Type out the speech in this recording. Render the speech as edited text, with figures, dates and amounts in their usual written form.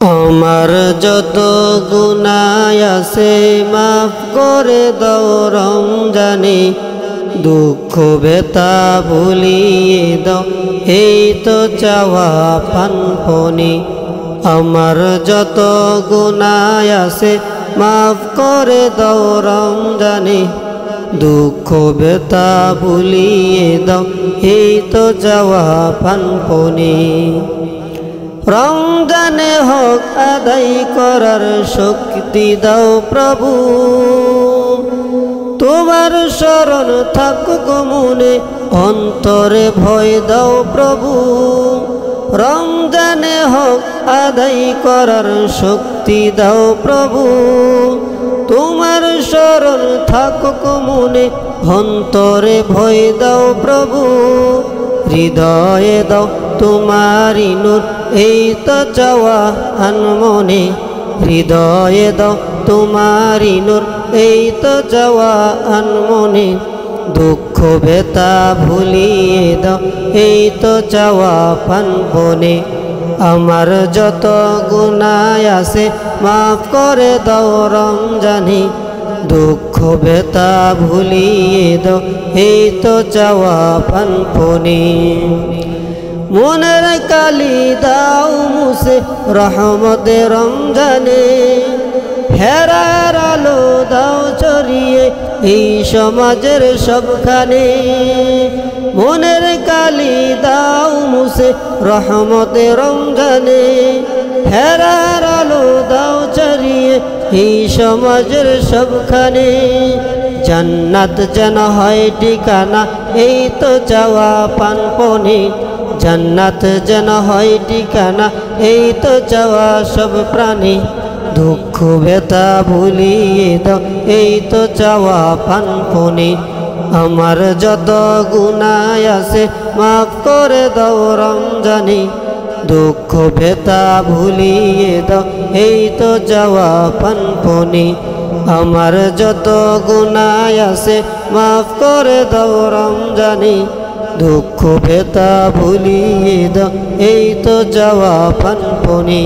আমার যত গুনাহ আছে মাফ করে দাও রমজানে, দুঃখ ব্যথা ভুলিয়ে দাও এই তো চাওয়া পানপনি। আমার যত গুনাহ আছে মাফ করে দাও রমজানে, দুঃখ ব্যথা ভুলিয়ে দাও এই তো চাওয়া পানপনি। রমজানে হক আদায় করার শক্তি দাও প্রভু, তোমার শরণ থাকুক মনে, অন্তরে ভয় দাও প্রভু। রমজানে হক আদায় করার শক্তি দাও প্রভু, তোমার শরণ থাকুক মনে, অন্তরে ভয় দাও প্রভু। হৃদয়ে দাও তোমারি নূর এই তো চাওয়া আনমনে, হৃদয়ে দাও তোমারি নূর এই তো চাওয়া আনমনে। দুঃখ ব্যথা ভুলিয়ে দাও এই তো চাওয়া পানপনে। আমার যত গুনাহ আছে মাফ করে দাও রমজানে, দুঃখ ব্যথা ভুলিয়ে দাও এই তো চাওয়া পানপনে। মনের কালি দাও মুছে রহমতে রমজানে, হেরার আলো দাও ছড়িয়ে এই সমাজের সবখানে। মনের কালি দাও মুছে রহমতে রমজানে, হেরার আলো দাও ছড়িয়ে এই সমাজের সবখানে। জান্নাত যেন হয় ঠিকানা এই তো চাওয়া পানপনে, জান্নাত যেন হয় ঠিকানা এই তো চাওয়া সব প্রাণী। দুঃখ ব্যথা ভুলিয়ে দাও এই তো চাওয়া পানপনে। আমার যত গুনাহ আছে মাফ করে দাও রমজানে, দুঃখ ব্যথা ভুলিয়ে দাও এই তো চাওয়া পানপনে। আমার যত গুনাহ আছে মাফ করে দাও রমজানে, দুঃখ ব্যথা ভুলিয়ে দাও এই তো চাওয়া পানপনে।